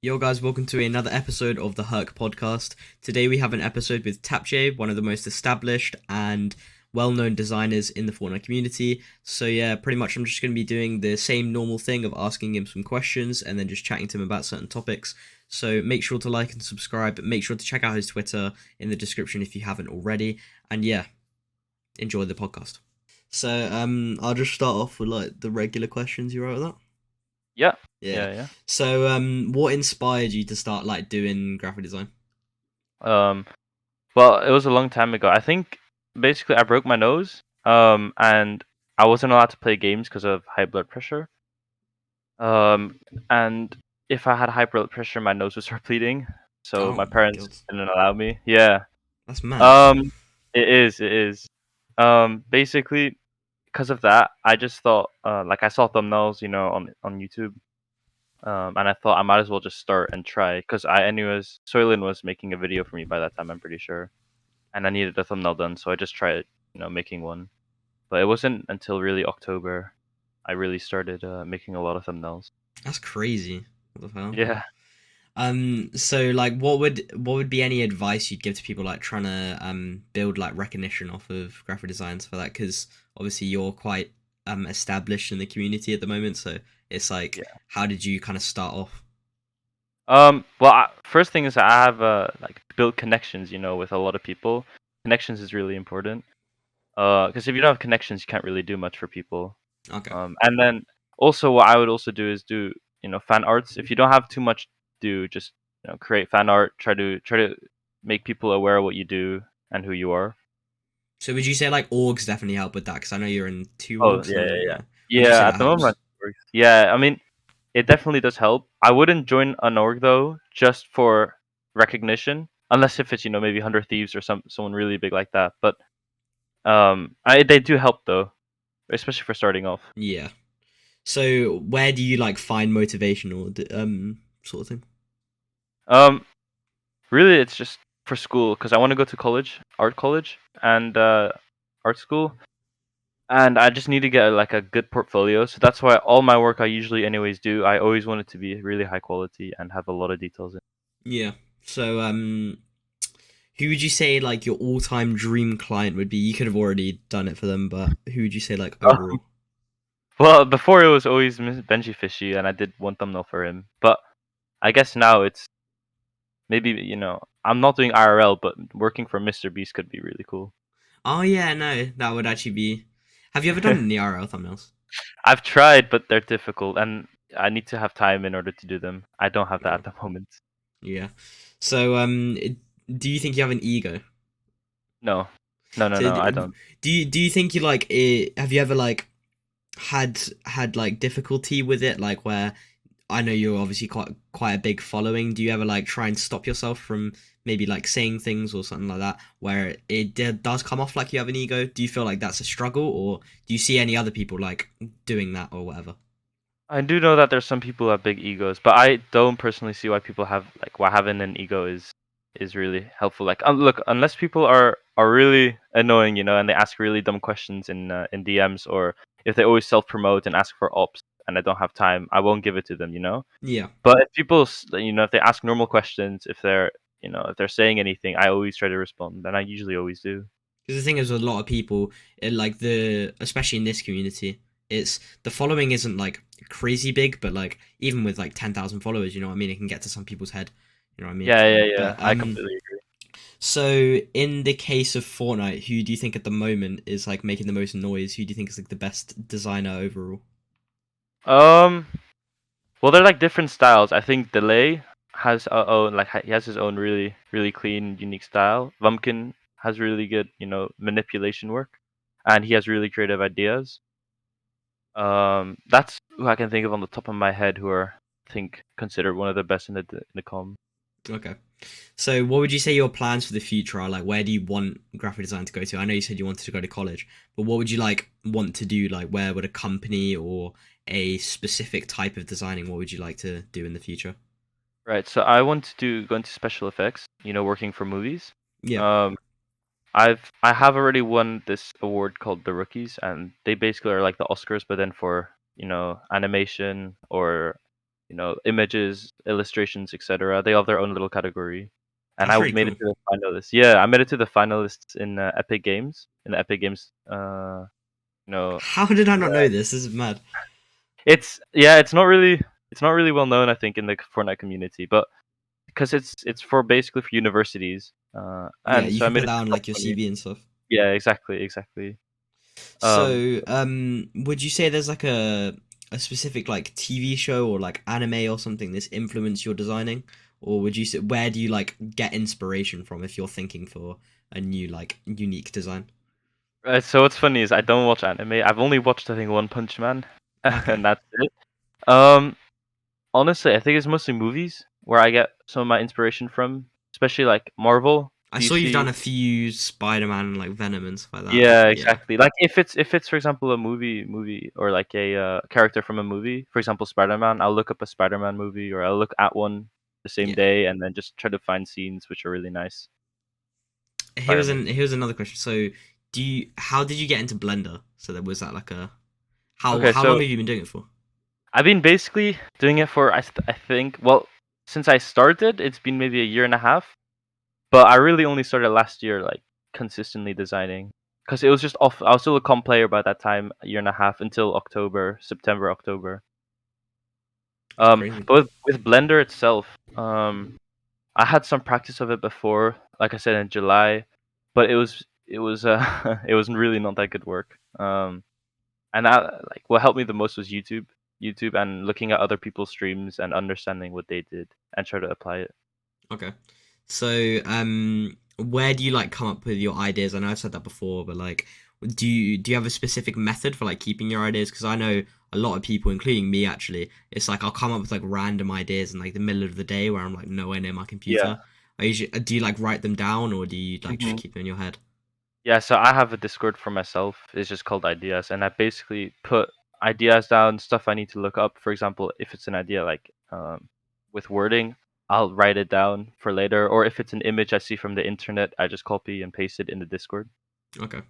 Yo, guys, welcome to another episode of the Hrke podcast. Today we have an episode with Tapje, one of the most established and well-known designers in the Fortnite community. So yeah, pretty much I'm just going to be doing the same normal thing of asking him some questions and then just chatting to him about certain topics. So make sure to like and subscribe. Make sure to check out his Twitter in the description if you haven't already. And yeah, enjoy the podcast. So I'll just start off with like the regular questions. You right with that? Yeah, Yeah. yeah, So what inspired you to start like doing graphic design? yeah. Well, it was a long time ago. I think basically I broke my nose, and I wasn't allowed to play games because of high blood pressure. And if I had high blood pressure, my nose would start bleeding. So Oh my my parents god, didn't allow me. Yeah. that's mad. Um, it is, it is. Basically, because of that, I just thought, like I saw thumbnails, on YouTube. And I thought I might as well just start and try because anyways, Soylent was making a video for me by that time, I'm pretty sure, and I needed a thumbnail done, so I just tried, making one. But it wasn't until really October I really started making a lot of thumbnails. That's crazy. What the hell? Yeah. So like, what would be any advice you'd give to people like trying to build like recognition off of graphic designs for that? Because obviously you're quite established in the community at the moment. So it's like, Yeah. how did you kind of start off? Well, first thing is I have like built connections, with a lot of people. Connections is really important. Because if you don't have connections, you can't really do much for people. Okay. And then also what I would also do is do fan arts. If you don't have too much to do, just create fan art. Try to make people aware of what you do and who you are. So would you say like orgs definitely help with that? Because I know you're in two Oh orgs, yeah, and yeah, yeah. yeah, would you say Yeah, that at the moment, helps? yeah. I mean, it definitely does help. I wouldn't join an org though, just for recognition, unless if it's maybe 100 Thieves or someone really big like that. But they do help though, especially for starting off. Yeah. So where do you like find motivation or sort of thing? Um, Really, it's just for school because I want to go to art college, and art school, and I just need to get like a good portfolio. So that's why all my work I usually anyways do. I always want it to be really high quality and have a lot of details in. Yeah. So who would you say like your all-time dream client would be? You could have already done it for them, but who would you say like Oh, overall? well, before it was always Benji Fishy, and I did one thumbnail for him. But I guess now it's maybe I'm not doing IRL, but working for Mr. Beast could be really cool. Oh yeah, no, that would actually be. Have you ever done any RL thumbnails? I've tried, but they're difficult, and I need to have time in order to do them. I don't have that Yeah. at the moment. Yeah. So do you think you have an ego? No, no, no, So no. I don't. do you think you like it, have you ever like had like difficulty with it, like where I know you're obviously quite a big following. Do you ever like try and stop yourself from maybe like saying things or something like that where does come off like you have an ego? Do you feel like that's a struggle, or do you see any other people like doing that or whatever? I do know that there's some people who have big egos, but I don't personally see why people have like why having an ego is really helpful. Like, look, unless people are really annoying, and they ask really dumb questions in DMs, or if they always self promote and ask for ops, and I don't have time, I won't give it to them. Yeah, But if people, if they ask normal questions, if they're saying anything, I always try to respond, and I usually always do. because the thing is with a lot of people, like the especially in this community, it's the following isn't like crazy big, but like even with like 10,000 followers, you know what I mean, it can get to some people's head. You know what I mean? Yeah, yeah, yeah. But I completely agree. so in the case of Fortnite, who do you think at the moment is like making the most noise? Who do you think is like the best designer overall? Um, well, they're like different styles. I think Delay has own like he has his own really really clean unique style. Vumpkin has really good manipulation work, and he has really creative ideas. That's who I can think of on the top of my head who are I think considered one of the best in the com. Okay. So what would you say your plans for the future are? Like where do you want graphic design to go to? I know you said you wanted to go to college, but what would you like want to do? Like where would a company or a specific type of designing, what would you like to do in the future? Right. So I want to go into special effects. Working for movies. Yeah. Um, I have already won this award called the Rookies, and they basically are like the Oscars, but then for animation or images, illustrations, etc. They all have their own little category, and That's I really made it cool. to the finalists. Yeah, I made it to the finalists in Epic Games. In the Epic Games, you know, How did I not yeah, know this? This is mad. it's not really well known, I think, in the Fortnite community, but because it's for basically for universities, Yeah, and you so I can made put it that to on the top like your 20. CV and stuff. Yeah, exactly. Um, So, would you say there's like a specific like TV show or like anime or something that's influenced your designing, or would you say where do you like get inspiration from if you're thinking for a new like unique design? right, so what's funny is I don't watch anime. I've only watched, I think, One Punch Man, Okay, and that's it. Um, Honestly, I think it's mostly movies where I get some of my inspiration from, especially like Marvel, I saw you've done DC. a few Spider-Man like Venom and stuff like that. Yeah, Yeah, exactly. Like if it's for example a movie or like a character from a movie, for example Spider-Man, I'll look up a Spider-Man movie or I'll look at one the same yeah. day and then just try to find scenes which are really nice. Environment. Here's another question. So, how did you get into Blender? So there was that like a Okay, how long so have you been doing it for? I've been basically doing it for I think, well, since I started, it's been maybe a year and a half. But I really only started last year, like consistently designing, because it was just off. I was still a comp player by that time, a year and a half until September, October. That's crazy. But with Blender itself, I had some practice of it before, like I said in July, but it was it was really not that good work. And like what helped me the most was YouTube, and looking at other people's streams and understanding what they did and try to apply it. Okay. So, where do you like come up with your ideas? I know I've said that before, but like, do you have a specific method for like keeping your ideas? Because I know a lot of people, including me, actually, it's like I'll come up with like random ideas in like the middle of the day where I'm like nowhere near my Yeah. computer. I usually do you like write them down or do you like just keep them in your head? Yeah, so I have a Discord for myself. It's just called Ideas, and I basically put ideas down, stuff I need to look up. For example, if it's an idea like with wording, I'll write it down for later. Or if it's an image I see from the internet, I just copy and paste it in the Discord. Okay.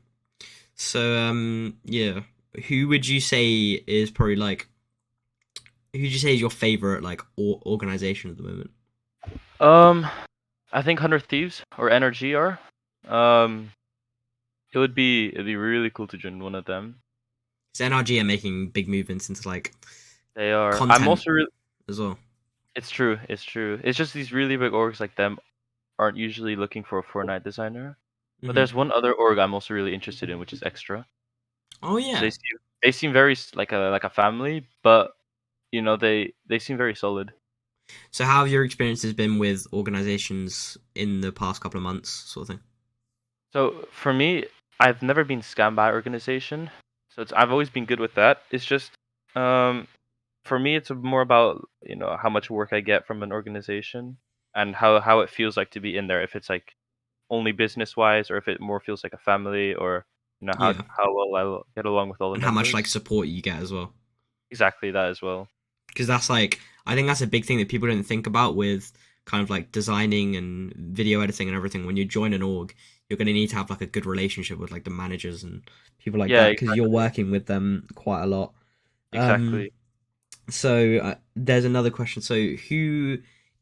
So, yeah, who would you say is probably like who would you say is your favorite like organization at the moment? Um, I think 100 Thieves or NRG are. Um, it'd be really cool to join one of them. So NRG are making big movements into like They are. I'm content also really. as well. It's true. It's true. It's just these really big orgs like them aren't usually looking for a Fortnite designer. But Hmm. there's one other org I'm also really interested in, which is Extra. Oh So yeah. they seem very like a family, but they seem very solid. So how have your experiences been with organizations in the past couple of months, sort of thing? So for me, I've never been scammed by organization, so I've always been good with that. It's just um for me, it's more about how much work I get from an organization and how it feels like to be in there. If it's like only business wise, or if it more feels like a family, or Yeah, how well I will get along with all the and how much like members. support you get as well. Exactly that as well. Because that's like I think that's a big thing that people don't think about with kind of like designing and video editing and everything. When you join an org, you're going to need to have like a good relationship with like the managers and people like Yeah, that because you're working with them quite a lot. Um, exactly. so there's another question. So who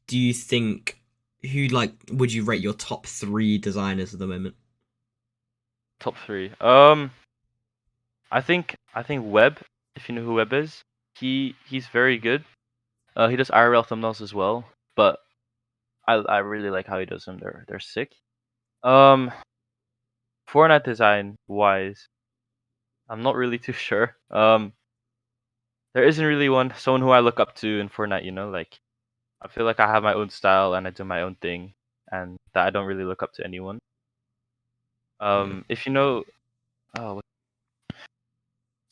do you think who like would you rate your top three designers at the moment? Top three. I think Webb, if you know who Webb is, he's very good. He does IRL thumbnails as well, but I really like how he does them. They're sick. Um, Fortnite design wise, I'm not really too sure. There isn't really someone who I look up to in Fortnite. Like I feel like I have my own style and I do my own thing, and that I don't really look up to anyone. Yeah, If you know, oh,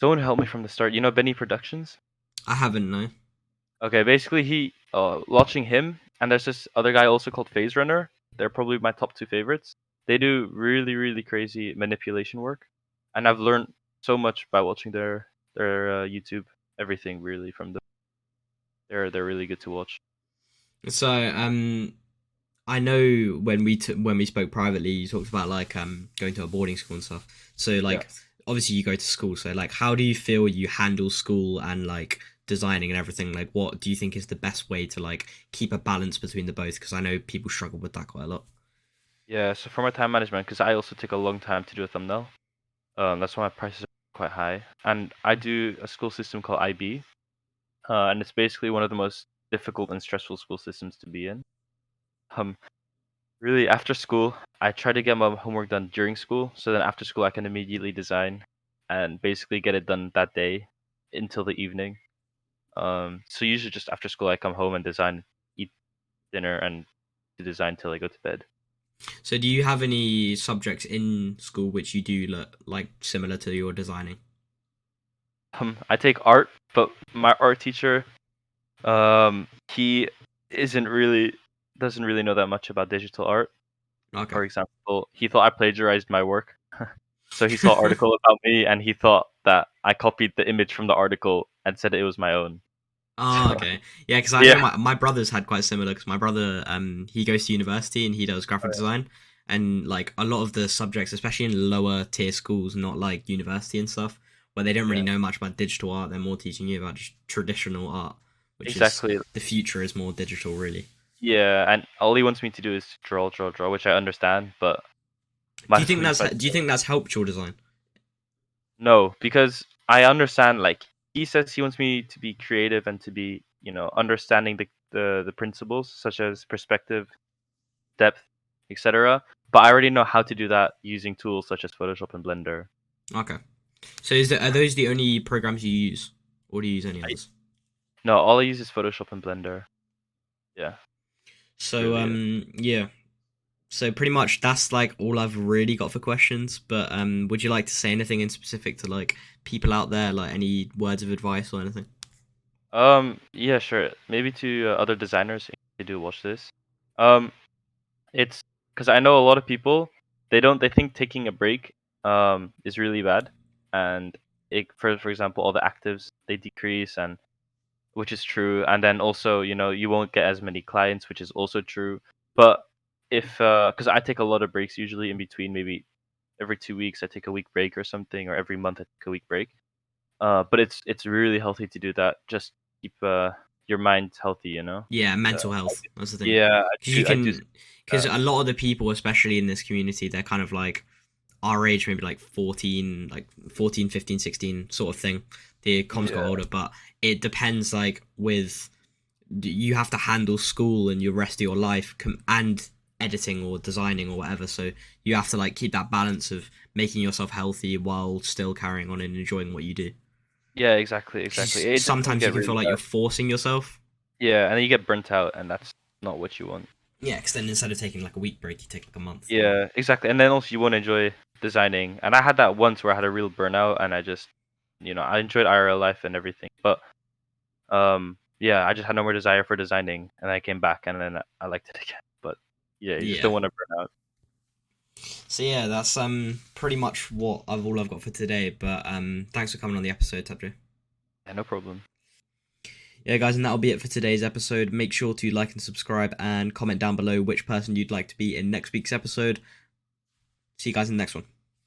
someone who helped me from the start. You know Benny Productions. I haven't no. Okay, basically he watching him and there's this other guy also called Phase Runner. They're probably my top two favorites. They do really really crazy manipulation work, and I've learned so much by watching their YouTube everything really from them. They're really good to watch. So I know when when we spoke privately, you talked about like going to a boarding school and stuff. So Yeah. like obviously you go to school. So like how do you feel you handle school and like designing and everything, like what do you think is the best way to like keep a balance between the both? Because I know people struggle with that quite a lot. Yeah, so for my time management, because I also take a long time to do a thumbnail, that's why my prices are quite high. And I do a school system called IB, and it's basically one of the most difficult and stressful school systems to be in. Um, Really, after school, I try to get my homework done during school, so then after school I can immediately design and basically get it done that day until the evening. So usually just after school I come home and design, eat dinner, and to design till I go to bed. So do you have any subjects in school which you do like similar to your designing? I take art, but my art teacher, he isn't really doesn't really know that much about digital art. Okay. For example, he thought I plagiarized my work. So he saw an article about me and he thought that I copied the image from the article and said it was my own. Oh, okay. Yeah, because I Yeah. know my brother's had quite similar. Because my brother, he goes to university and he does graphic design, and like a lot of the subjects, especially in lower tier schools, not like university and stuff, where they don't really Yeah, know much about digital art. They're more teaching you about just traditional art, which is exactly. the future is more digital, really. Yeah, and all he wants me to do is draw, draw, draw, which I understand, but Do might you as think well use that's my do you think that's helped your design? no, because I understand like he says he wants me to be creative and to be, understanding the principles such as perspective, depth, etc. But I already know how to do that using tools such as Photoshop and Blender. Okay. So are those the only programs you use, or do you use any I, others? no, all I use is Photoshop and Blender. Yeah, it's So really it. yeah. So pretty much that's like all I've really got for questions. But would you like to say anything in specific to like people out there, like any words of advice or anything? Yeah, sure. Maybe to other designers, if they do watch this. Um, it's because I know a lot of people they think taking a break is really bad, and for example all the actives they decrease, and which is true, and then also you won't get as many clients, which is also true. But if because I take a lot of breaks usually in between, maybe every 2 weeks I take a week break or something, or every month I take a week break. But it's really healthy to do that. Just keep your mind healthy, Yeah, And mental health. That's the thing. yeah, Because you I do can, because that. a lot of the people, especially in this community, they're kind of like our age, maybe like 14, like 14, 15, 16 sort of thing. The comms got Yeah, older, but it depends like with you have to handle school and your rest of your life and editing or designing or whatever, so you have to like keep that balance of making yourself healthy while still carrying on and enjoying what you do. yeah, exactly, exactly. 'Cause It just can sometimes you get can feel really like bad. you're forcing yourself. Yeah, and then you get burnt out, and that's not what you want. Yeah, because then instead of taking like a week break, you take like a month. Yeah, exactly. And then also you won't enjoy designing. And I had that once where I had a real burnout, and I just, I enjoyed IRL life and everything, but yeah, I just had no more desire for designing, and I came back, and then I liked it again. But yeah, you just Yeah. don't want to burn out. So yeah, that's pretty much what all I've got for today. But thanks for coming on the episode, Tapje. Yeah, no problem. Yeah, guys, and that'll be it for today's episode. Make sure to like and subscribe and comment down below which person you'd like to be in next week's episode. See you guys in the next one.